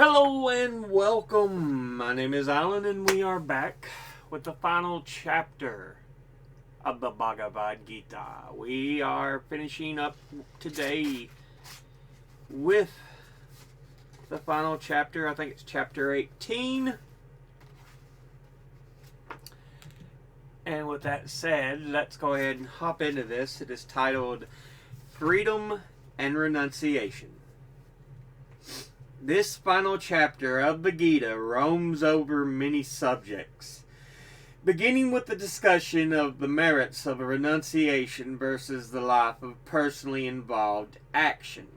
Hello and welcome. My name is Alan and we are back with the final chapter of the Bhagavad Gita. We are finishing up today with the final chapter. I think it's chapter 18. And with that said, let's go ahead and hop into this. It is titled Freedom and Renunciation. This final chapter of the Gita roams over many subjects, beginning with the discussion of the merits of a renunciation versus the life of personally involved action.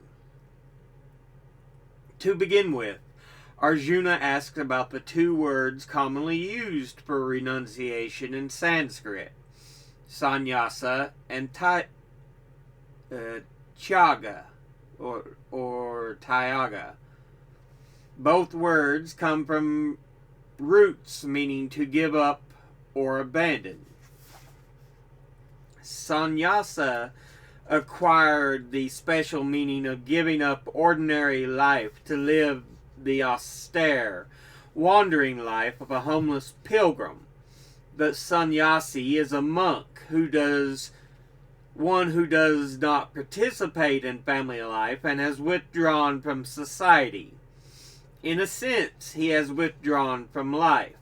To begin with, Arjuna asks about the two words commonly used for renunciation in Sanskrit, sannyasa and tyaga, or tyaga. Both words come from roots meaning to give up or abandon. Sannyasa acquired the special meaning of giving up ordinary life to live the austere, wandering life of a homeless pilgrim. The sannyasi is a monk one who does not participate in family life and has withdrawn from society. In a sense, he has withdrawn from life.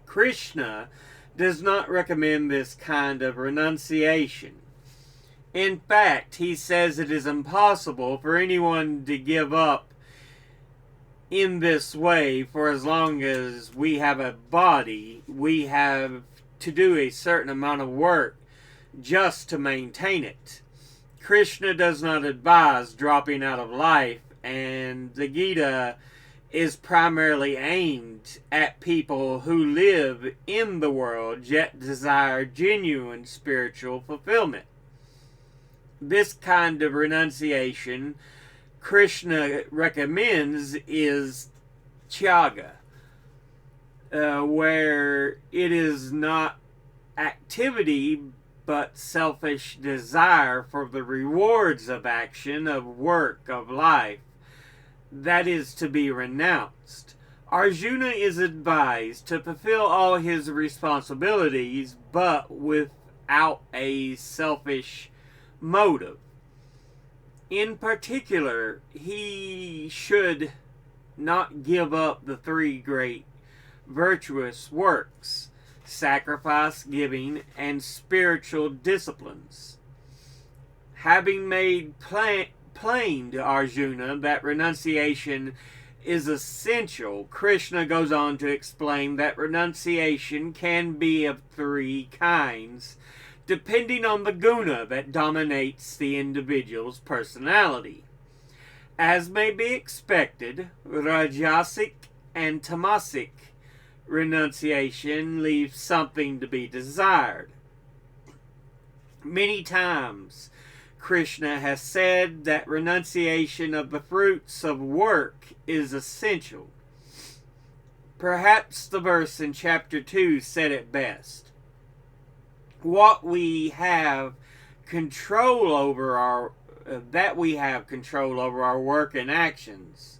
Krishna does not recommend this kind of renunciation. In fact, he says it is impossible for anyone to give up in this way. For as long as we have a body, we have to do a certain amount of work just to maintain it. Krishna does not advise dropping out of life, and the Gita is primarily aimed at people who live in the world yet desire genuine spiritual fulfillment. This kind of renunciation Krishna recommends is tyaga, where it is not activity but selfish desire for the rewards of action, of work, of life, that is to be renounced. Arjuna is advised to fulfill all his responsibilities, but without a selfish motive. In particular, he should not give up the three great virtuous works: sacrifice, giving, and spiritual disciplines. Having made plain to Arjuna that renunciation is essential, Krishna goes on to explain that renunciation can be of three kinds, depending on the guna that dominates the individual's personality. As may be expected, rajasic and tamasic renunciation leaves something to be desired. Many times, Krishna has said that renunciation of the fruits of work is essential. Perhaps the verse in chapter 2 said it best. What we have control over our work and actions,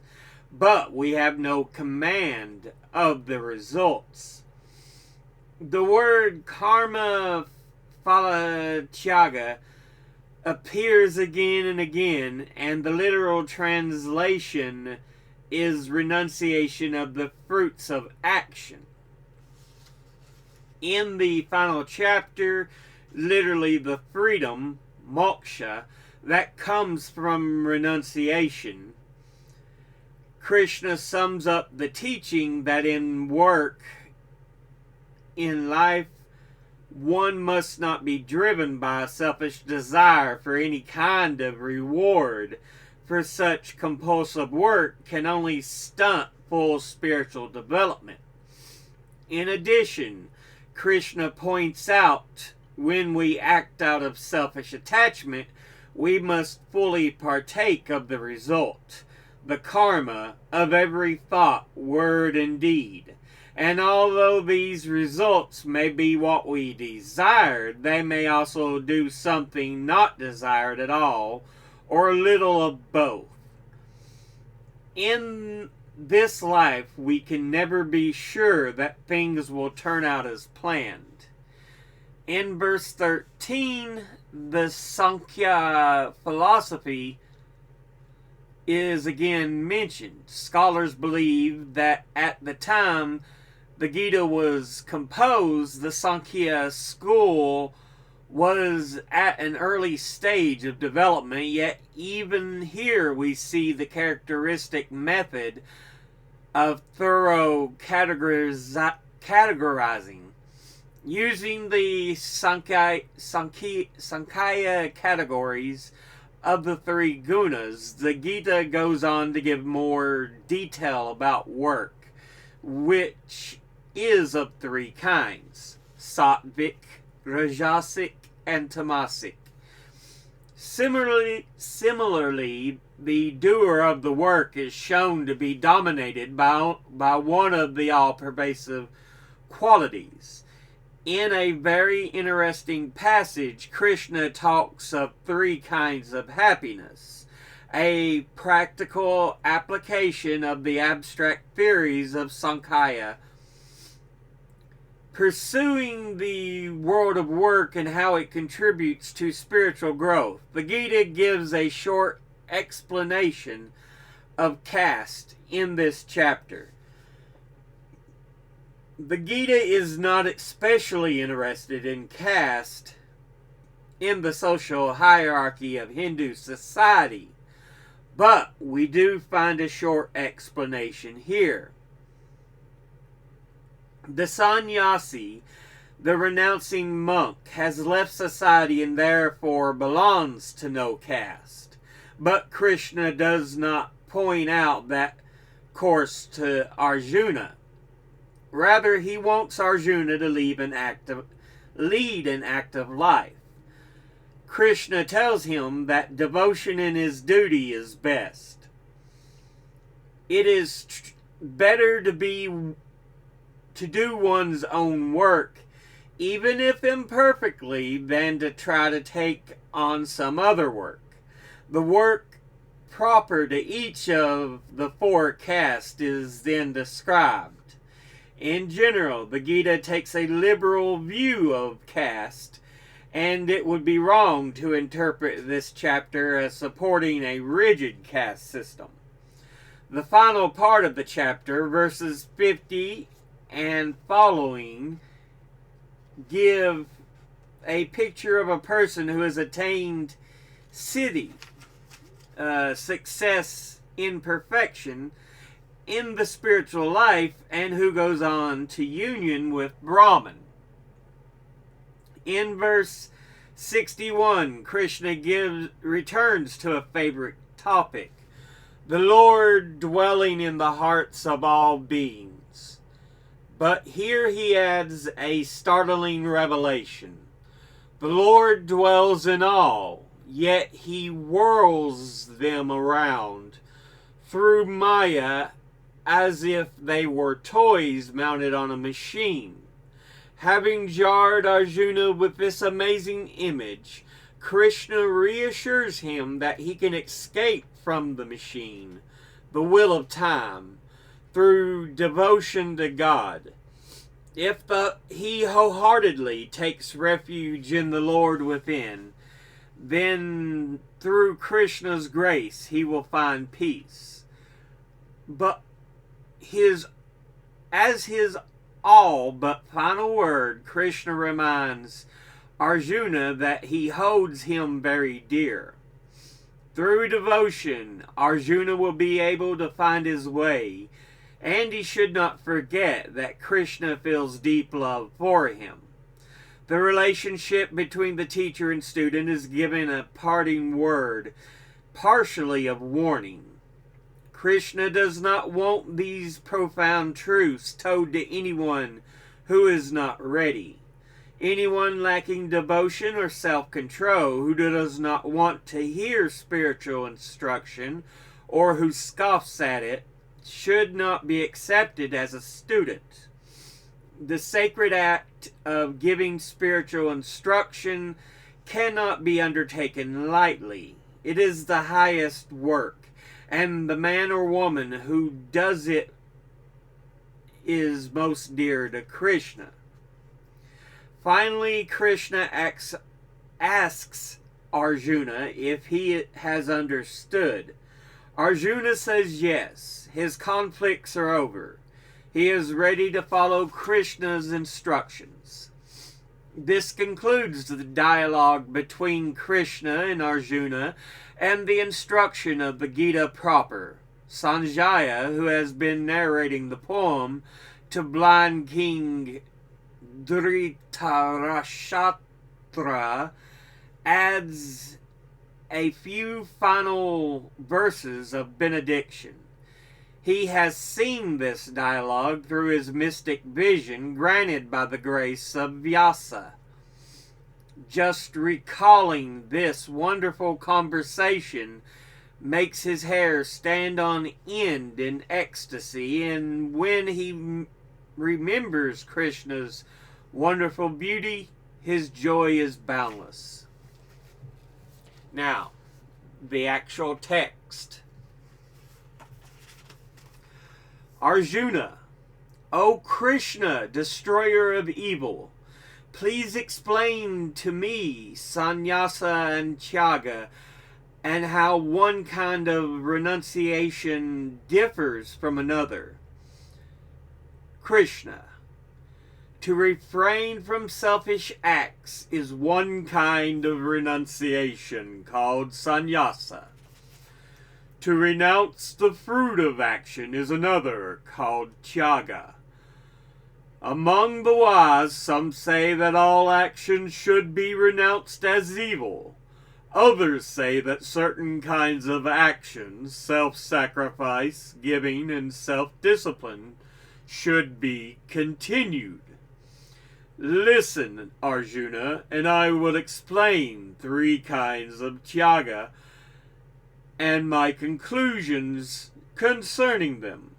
but we have no command of the results. The word karma phala tyaga appears again and again, and the literal translation is renunciation of the fruits of action. In the final chapter, literally the freedom, moksha, that comes from renunciation, Krishna sums up the teaching that in work, in life, one must not be driven by a selfish desire for any kind of reward, for such compulsive work can only stunt full spiritual development. In addition, Krishna points out when we act out of selfish attachment, we must fully partake of the result, the karma, of every thought, word, and deed. And although these results may be what we desired, they may also do something not desired at all, or little of both. in this life, we can never be sure that things will turn out as planned. In verse 13, the Sankhya philosophy is again mentioned. Scholars believe that at the time the Gita was composed, the Sankhya school was at an early stage of development, yet even here we see the characteristic method of thorough categorizing. Using the Sankhya categories of the three gunas, the Gita goes on to give more detail about work, which is of three kinds: sattvic, rajasic, and tamasic. Similarly, the doer of the work is shown to be dominated by one of the all-pervasive qualities. In a very interesting passage, Krishna talks of three kinds of happiness, a practical application of the abstract theories of Sankhya, pursuing the world of work and how it contributes to spiritual growth. The Gita gives a short explanation of caste in this chapter. The Gita is not especially interested in caste in the social hierarchy of Hindu society, but we do find a short explanation here. The sannyasi, the renouncing monk, has left society and therefore belongs to no caste. But Krishna does not point out that course to Arjuna. Rather, he wants Arjuna to lead an active life. Krishna tells him that devotion in his duty is best. It is better to do one's own work, even if imperfectly, than to try to take on some other work. The work proper to each of the four castes is then described. In general, the Gita takes a liberal view of caste, and it would be wrong to interpret this chapter as supporting a rigid caste system. The final part of the chapter, verses 50 and following, give a picture of a person who has attained siddhi, success in perfection in the spiritual life, and who goes on to union with Brahman. In verse 61, Krishna returns to a favorite topic: the Lord dwelling in the hearts of all beings. But here he adds a startling revelation. The Lord dwells in all, yet he whirls them around through Maya as if they were toys mounted on a machine. Having jarred Arjuna with this amazing image, Krishna reassures him that he can escape from the machine, the wheel of time, through devotion to God. If he wholeheartedly takes refuge in the Lord within, then through Krishna's grace he will find peace. But as his all but final word, Krishna reminds Arjuna that he holds him very dear. Through devotion, Arjuna will be able to find his way, and he should not forget that Krishna feels deep love for him. The relationship between the teacher and student is given a parting word, partially of warning. Krishna does not want these profound truths told to anyone who is not ready. Anyone lacking devotion or self-control, who does not want to hear spiritual instruction or who scoffs at it, should not be accepted as a student. The sacred act of giving spiritual instruction cannot be undertaken lightly. It is the highest work, and the man or woman who does it is most dear to Krishna. Finally, Krishna asks Arjuna if he has understood. Arjuna says yes. His conflicts are over. He is ready to follow Krishna's instructions. This concludes the dialogue between Krishna and Arjuna and the instruction of the Gita proper. Sanjaya, who has been narrating the poem to blind King Dhritarashtra, adds a few final verses of benediction. He has seen this dialogue through his mystic vision granted by the grace of Vyasa. Just recalling this wonderful conversation makes his hair stand on end in ecstasy, and when he remembers Krishna's wonderful beauty, his joy is boundless. Now, the actual text. Arjuna, O Krishna, destroyer of evil, please explain to me sannyasa and tyaga, and how one kind of renunciation differs from another. Krishna, to refrain from selfish acts is one kind of renunciation called sannyasa. To renounce the fruit of action is another called tyaga. Among the wise, some say that all actions should be renounced as evil. Others say that certain kinds of actions, self-sacrifice, giving, and self-discipline, should be continued. Listen, Arjuna, and I will explain 3 kinds of tyaga and my conclusions concerning them.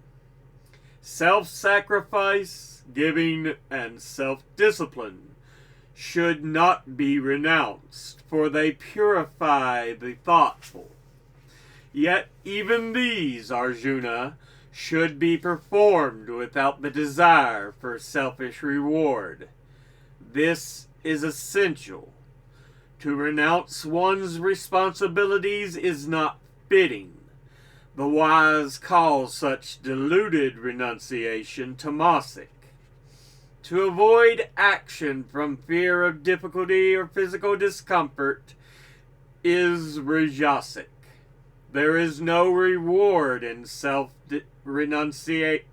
Self-sacrifice, giving, and self-discipline should not be renounced, for they purify the thoughtful. Yet even these, Arjuna, should be performed without the desire for selfish reward. This is essential. To renounce one's responsibilities is not fitting. The wise call such deluded renunciation tamasic. To avoid action from fear of difficulty or physical discomfort is rajasic. There is no reward in such renunciation.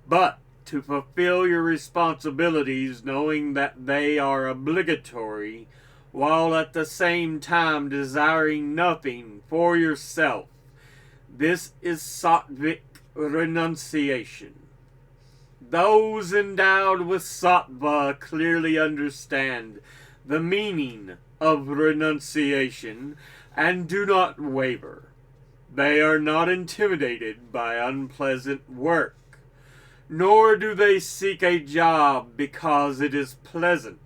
But to fulfill your responsibilities knowing that they are obligatory, while at the same time desiring nothing for yourself, this is sattvic renunciation. Those endowed with sattva clearly understand the meaning of renunciation and do not waver. They are not intimidated by unpleasant work, nor do they seek a job because it is pleasant.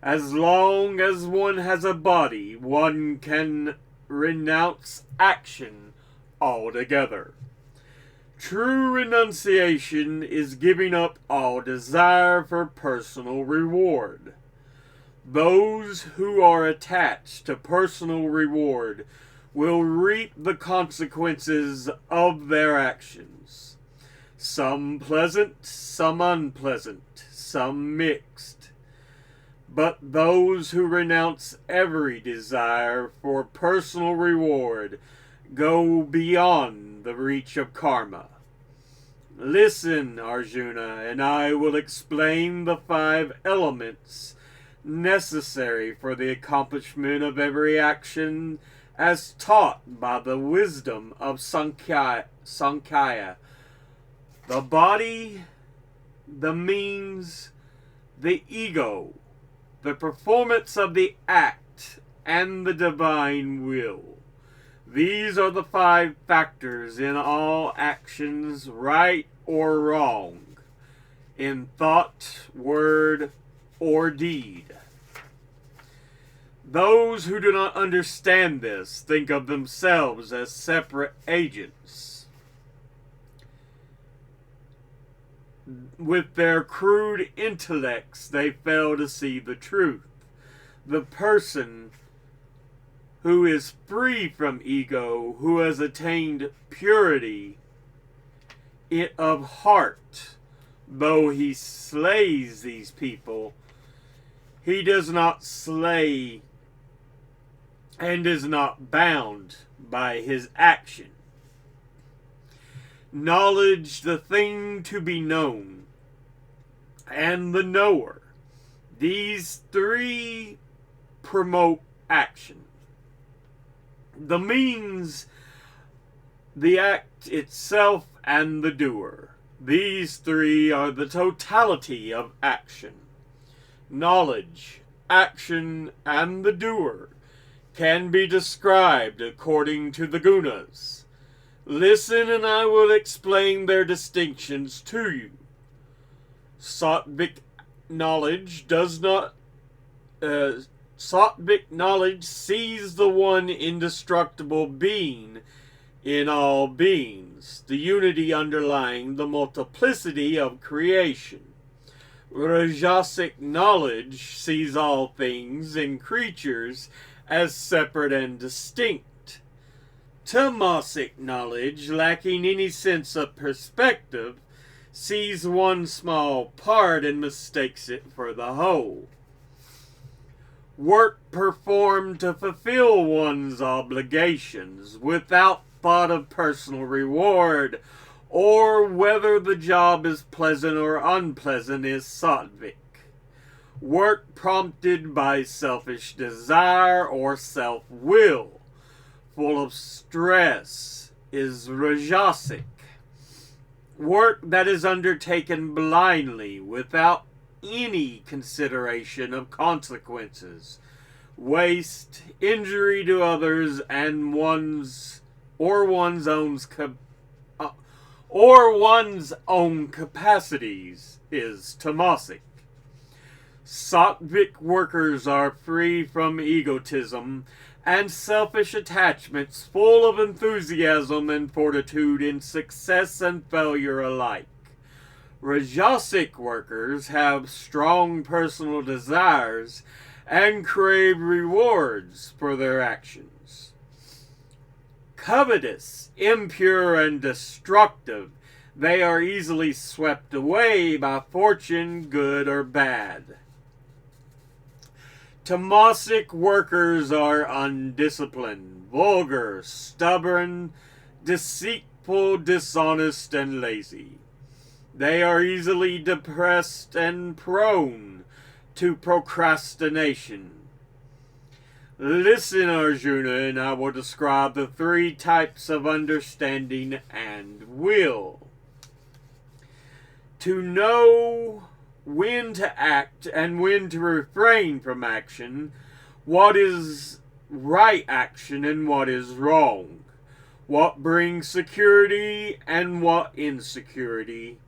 As long as one has a body, one can renounce action altogether. True renunciation is giving up all desire for personal reward. Those who are attached to personal reward will reap the consequences of their actions. Some pleasant, some unpleasant, some mixed. But those who renounce every desire for personal reward go beyond the reach of karma. Listen, Arjuna, and I will explain the 5 elements necessary for the accomplishment of every action as taught by the wisdom of Sankhya. The body, the means, the ego, the performance of the act, and the divine will. These are the 5 factors in all actions, right or wrong, in thought, word, or deed. Those who do not understand this think of themselves as separate agents. With their crude intellects, they fail to see the truth. The person who is free from ego, who has attained purity of heart, though he slays these people, he does not slay and is not bound by his action. Knowledge, the thing to be known, and the knower, these three promote action. The means, the act itself, and the doer. These three are the totality of action. Knowledge, action, and the doer can be described according to the gunas. Listen, and I will explain their distinctions to you. Sattvic knowledge Sattvic knowledge sees the one indestructible being in all beings, the unity underlying the multiplicity of creation. Rajasic knowledge sees all things and creatures as separate and distinct. Tamasic knowledge, lacking any sense of perspective, sees one small part and mistakes it for the whole. Work performed to fulfill one's obligations without thought of personal reward or whether the job is pleasant or unpleasant is sattvic. Work prompted by selfish desire or self-will, full of stress, is rajasic. Work that is undertaken blindly without any consideration of consequences, waste, injury to others, and one's own capacities is tamasic. Sattvic workers are free from egotism and selfish attachments, full of enthusiasm and fortitude in success and failure alike. Rajasic workers have strong personal desires and crave rewards for their actions. Covetous, impure, and destructive, they are easily swept away by fortune, good or bad. Tamasic workers are undisciplined, vulgar, stubborn, deceitful, dishonest, and lazy. They are easily depressed and prone to procrastination. Listen, Arjuna, and I will describe the three types of understanding and will. To know when to act and when to refrain from action, what is right action and what is wrong, what brings security and what insecurity,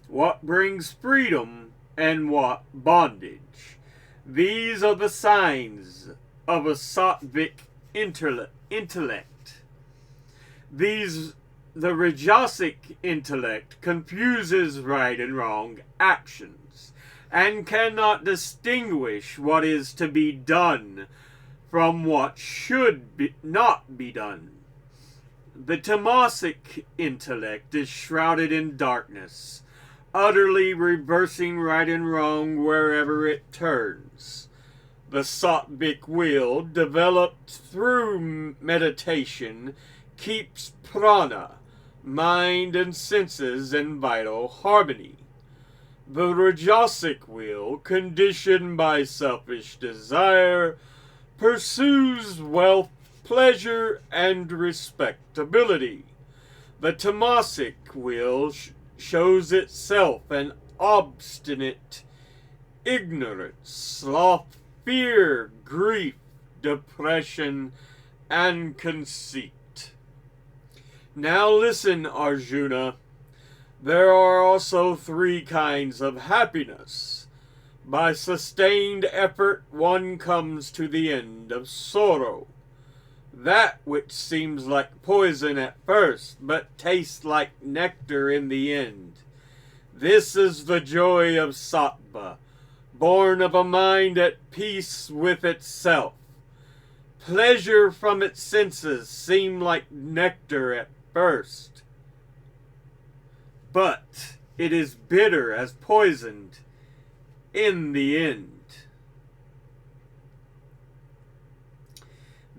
what brings freedom and what bondage. These are the signs of a sattvic intellect. The rajasic intellect confuses right and wrong actions and cannot distinguish what is to be done from what should not be done. The tamasic intellect is shrouded in darkness, utterly reversing right and wrong wherever it turns. The sattvic will, developed through meditation, keeps prana, mind and senses, in vital harmony. The rajasic will, conditioned by selfish desire, pursues wealth, pleasure, and respectability. The tamasic will shows itself an obstinate ignorance, sloth, fear, grief, depression, and conceit. Now listen, Arjuna. There are also three kinds of happiness. By sustained effort one comes to the end of sorrow. That which seems like poison at first, but tastes like nectar in the end. This is the joy of sattva, born of a mind at peace with itself. Pleasure from its senses seem like nectar at first, but it is bitter as poisoned in the end.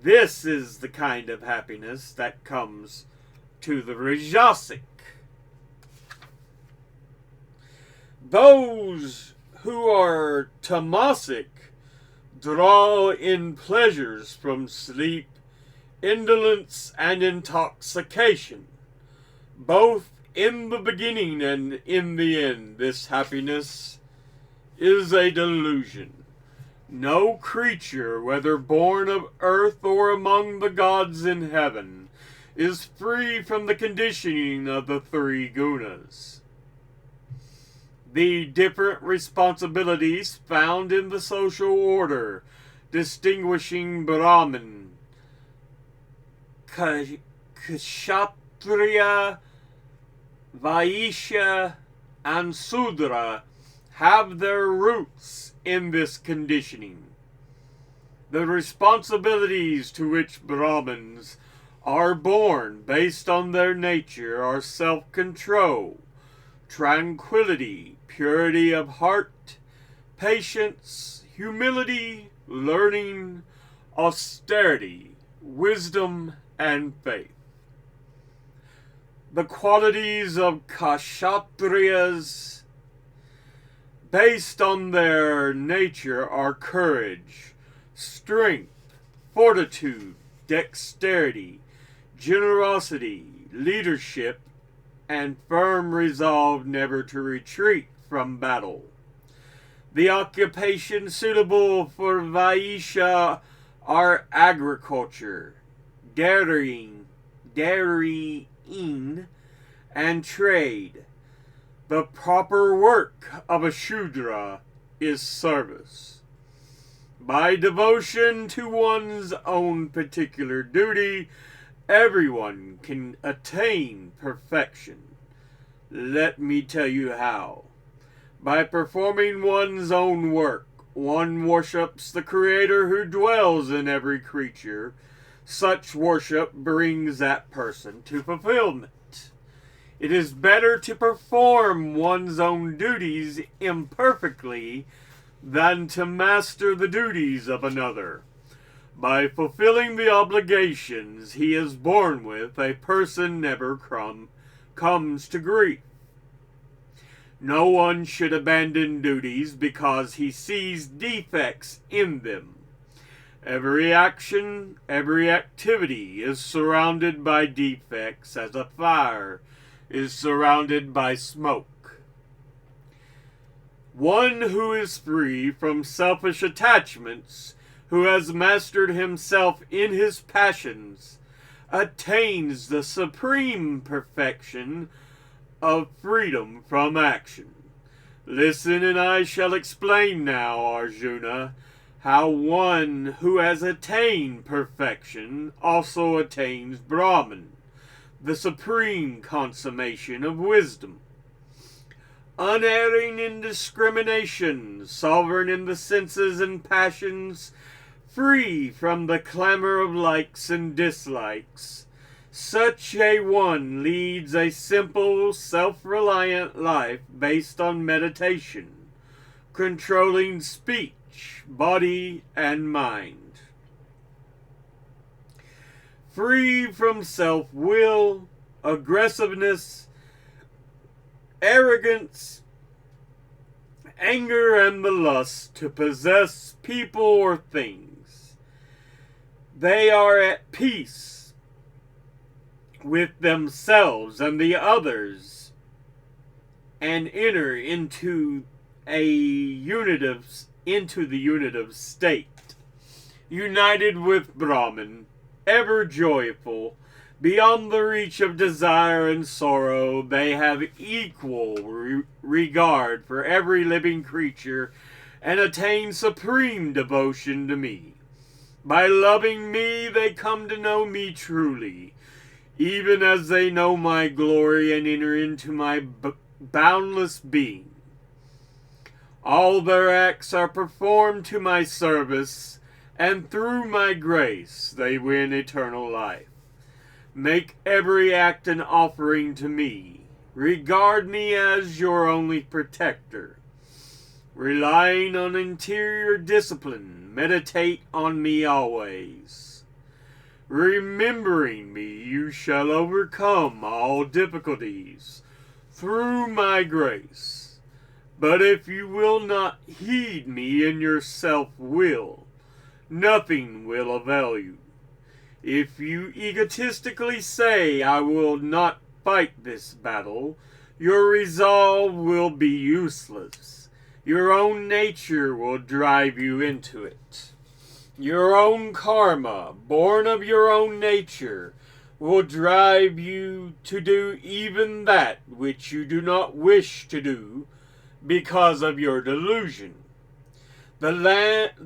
This is the kind of happiness that comes to the Rajasic. Those who are tamasic draw in pleasures from sleep, indolence, and intoxication. Both in the beginning and in the end, this happiness is a delusion. No creature, whether born of earth or among the gods in heaven, is free from the conditioning of the three gunas. The different responsibilities found in the social order, distinguishing Brahman, Kshatriya, Vaishya, and Sudra, have their roots in this conditioning. The responsibilities to which Brahmins are born based on their nature are self-control, tranquility, purity of heart, patience, humility, learning, austerity, wisdom, and faith. The qualities of Kshatriyas based on their nature are courage, strength, fortitude, dexterity, generosity, leadership, and firm resolve never to retreat from battle. The occupations suitable for Vaishya are agriculture, dairying, and trade. The proper work of a Shudra is service. By devotion to one's own particular duty, everyone can attain perfection. Let me tell you how. By performing one's own work, one worships the Creator who dwells in every creature. Such worship brings that person to fulfillment. It is better to perform one's own duties imperfectly than to master the duties of another. By fulfilling the obligations he is born with, a person never comes to grief. No one should abandon duties because he sees defects in them. Every action, every activity is surrounded by defects as a fire is surrounded by smoke. One who is free from selfish attachments, who has mastered himself in his passions, attains the supreme perfection of freedom from action. Listen, and I shall explain now, Arjuna, how one who has attained perfection also attains Brahman, the supreme consummation of wisdom. Unerring in discrimination, sovereign in the senses and passions, free from the clamor of likes and dislikes, such a one leads a simple, self-reliant life based on meditation, controlling speech, body, and mind. Free from self-will, aggressiveness, arrogance, anger, and the lust to possess people or things. They are at peace with themselves and the others and enter into the unitive state, united with Brahman, ever joyful, beyond the reach of desire and sorrow. They have equal regard for every living creature and attain supreme devotion to me. By loving me, they come to know me truly, even as they know my glory and enter into my boundless being. All their acts are performed to my service, and through my grace they win eternal life. Make every act an offering to me. Regard me as your only protector. Relying on interior discipline, meditate on me always. Remembering me, you shall overcome all difficulties through my grace. But if you will not heed me in your self-will, nothing will avail you. If you egotistically say, I will not fight this battle, your resolve will be useless. Your own nature will drive you into it. Your own karma, born of your own nature, will drive you to do even that which you do not wish to do because of your delusion. The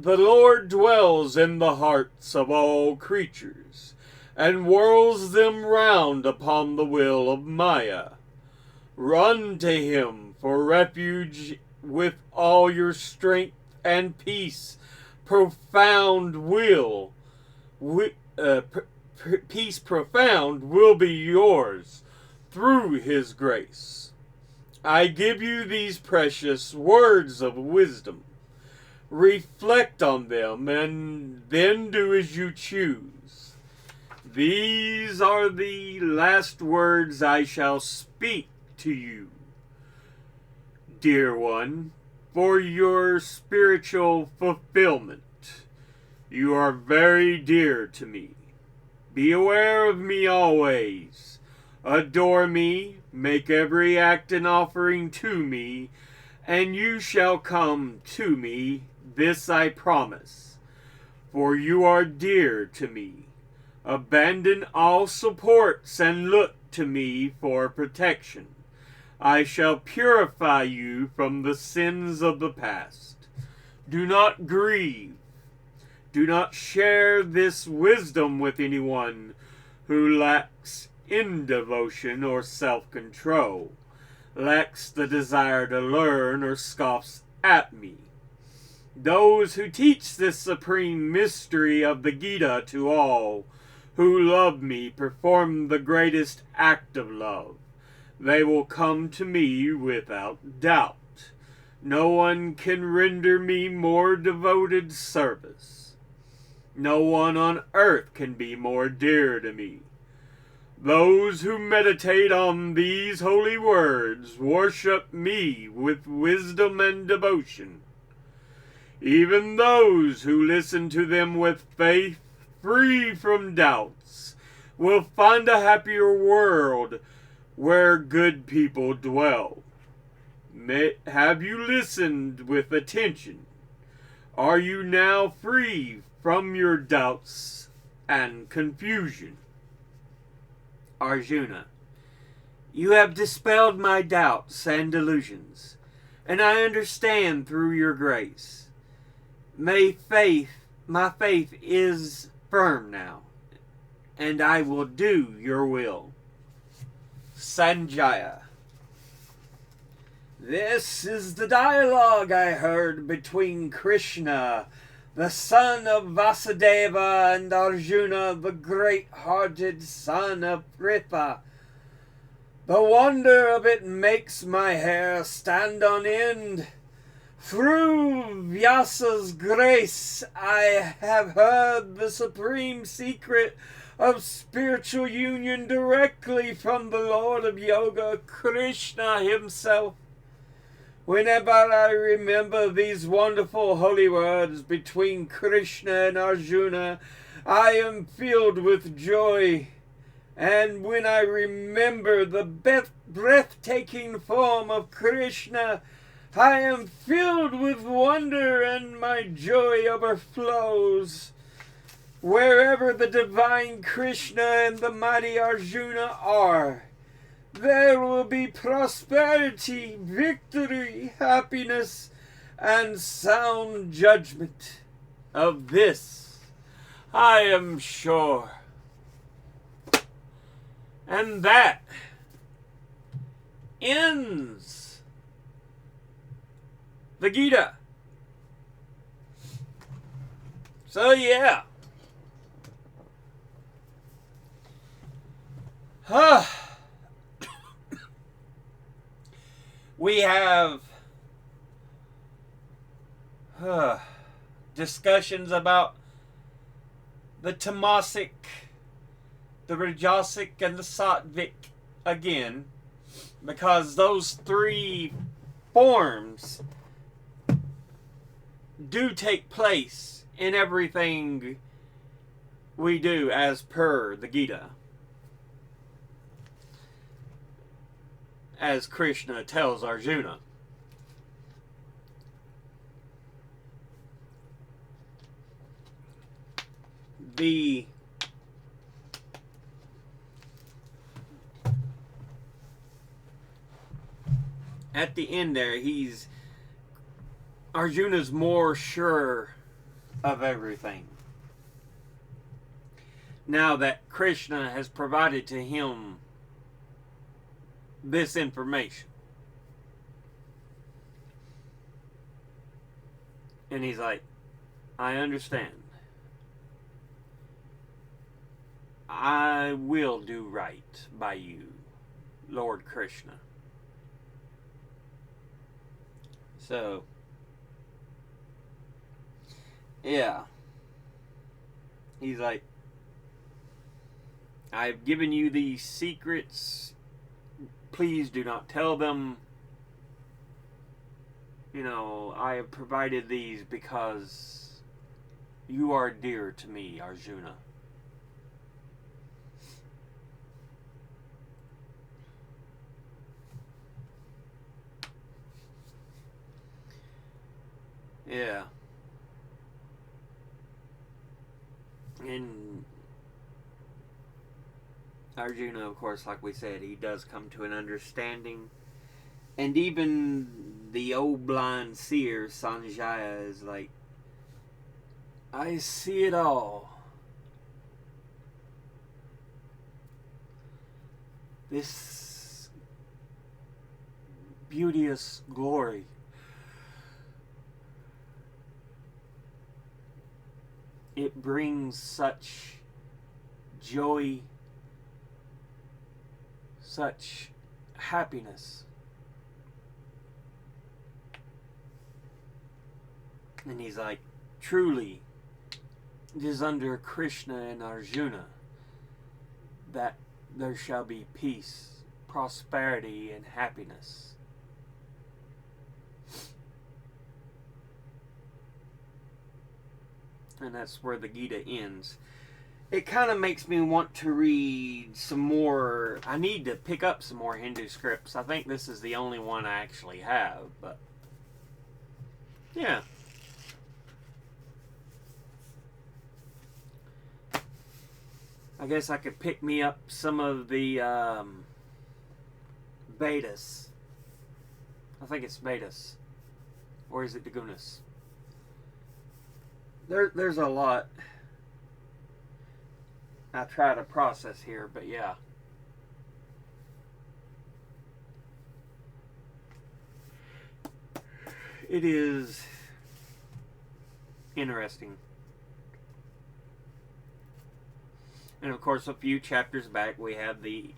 Lord dwells in the hearts of all creatures, and whirls them round upon the will of Maya. Run to him for refuge with all your strength and peace. Peace profound will be yours through his grace. I give you these precious words of wisdom. Reflect on them, and then do as you choose. These are the last words I shall speak to you, dear one, for your spiritual fulfillment. You are very dear to me. Be aware of me always. Adore me, make every act an offering to me, and you shall come to me. This I promise, for you are dear to me. Abandon all supports and look to me for protection. I shall purify you from the sins of the past. Do not grieve. Do not share this wisdom with anyone who lacks in devotion or self-control, lacks the desire to learn, or scoffs at me. Those who teach this supreme mystery of the Gita to all who love me perform the greatest act of love. They will come to me without doubt. No one can render me more devoted service. No one on earth can be more dear to me. Those who meditate on these holy words worship me with wisdom and devotion. Even those who listen to them with faith, free from doubts, will find a happier world where good people dwell. Have you listened with attention? Are you now free from your doubts and confusion? Arjuna, you have dispelled my doubts and delusions, and I understand through your grace. My faith is firm now, and I will do your will. Sanjaya. This is the dialogue I heard between Krishna, the son of Vasudeva, and Arjuna, the great-hearted son of Pritha. The wonder of it makes my hair stand on end. Through Vyasa's grace, I have heard the supreme secret of spiritual union directly from the Lord of Yoga, Krishna himself. Whenever I remember these wonderful holy words between Krishna and Arjuna, I am filled with joy. And when I remember the breathtaking form of Krishna, I am filled with wonder, and my joy overflows. Wherever the divine Krishna and the mighty Arjuna are, there will be prosperity, victory, happiness, and sound judgment. Of this I am sure. And that ends the Gita. So yeah. We have discussions about the tamasic, the rajasic, and the sattvic again, because those three forms do take place in everything we do as per the Gita, as Krishna tells Arjuna. At the end there, Arjuna's more sure of everything now that Krishna has provided to him this information. And he's like, I understand. I will do right by you, Lord Krishna. So, yeah. He's like, I've given you these secrets. Please do not tell them. You know, I have provided these because you are dear to me, Arjuna. Yeah. And Arjuna, of course, like we said, he does come to an understanding. And even the old blind seer, Sanjaya, is like, I see it all. This beauteous glory. It brings such joy, such happiness. And he's like, truly, it is under Krishna and Arjuna that there shall be peace, prosperity, and happiness. And that's where the Gita ends. It kind of makes me want to read some more. I need to pick up some more Hindu scripts. I think this is the only one I actually have, but yeah. I guess I could pick me up some of the Vedas. I think it's Vedas. Or is it the Gunas? There's a lot I try to process here, but yeah. It is interesting. And of course, a few chapters back, we have the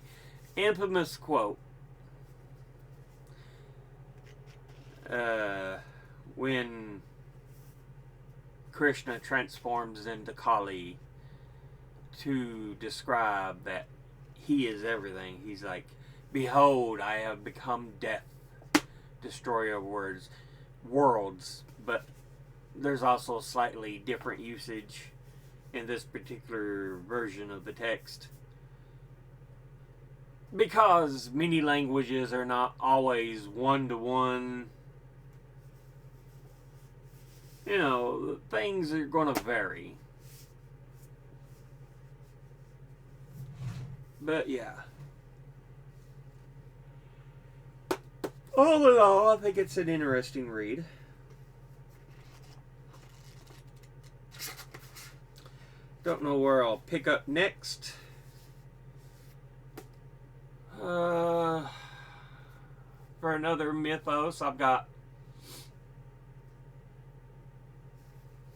infamous quote. When Krishna transforms into Kali to describe that he is everything. He's like, behold, I have become death, destroyer of worlds. But there's also slightly different usage in this particular version of the text, because many languages are not always one-to-one. You know, things are going to vary. But yeah. All in all, I think it's an interesting read. Don't know where I'll pick up next. For another mythos, I've got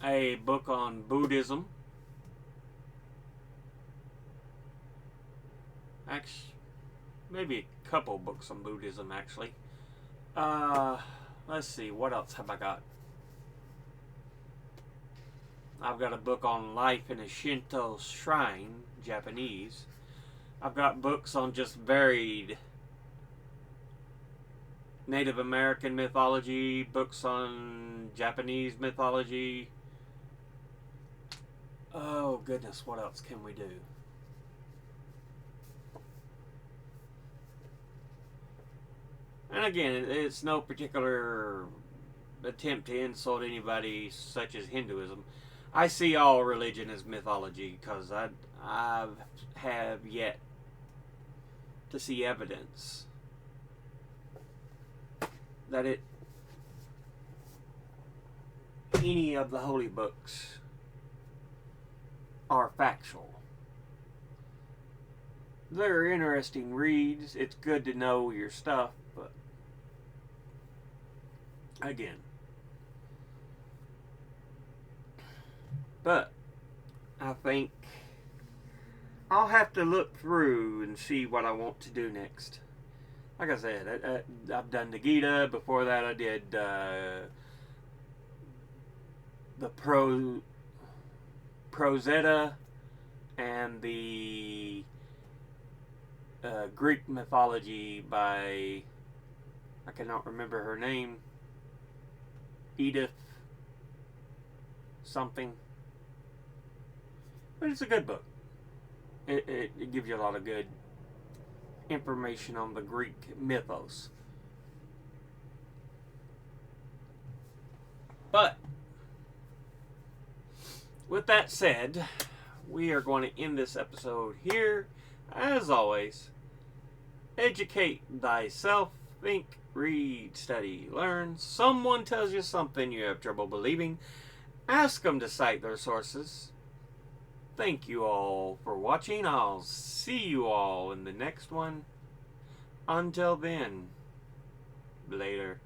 a book on Buddhism. Actually, maybe a couple books on Buddhism, actually. Let's see, what else have I got? I've got a book on life in a Shinto shrine, Japanese. I've got books on just varied Native American mythology, books on Japanese mythology. Oh goodness, what else can we do? And again, it's no particular attempt to insult anybody such as Hinduism. I see all religion as mythology because I have yet to see evidence that any of the holy books are factual. They're interesting reads. It's good to know your stuff, but again. But I think I'll have to look through and see what I want to do next. Like I said, I've done the Gita. Before that, I did the Prosetta and the Greek mythology by, I cannot remember her name, Edith something. But it's a good book. It gives you a lot of good information on the Greek mythos. But with that said, we are going to end this episode here. As always, educate thyself, think, read, study, learn. Someone tells you something you have trouble believing. Ask them to cite their sources. Thank you all for watching. I'll see you all in the next one. Until then, later.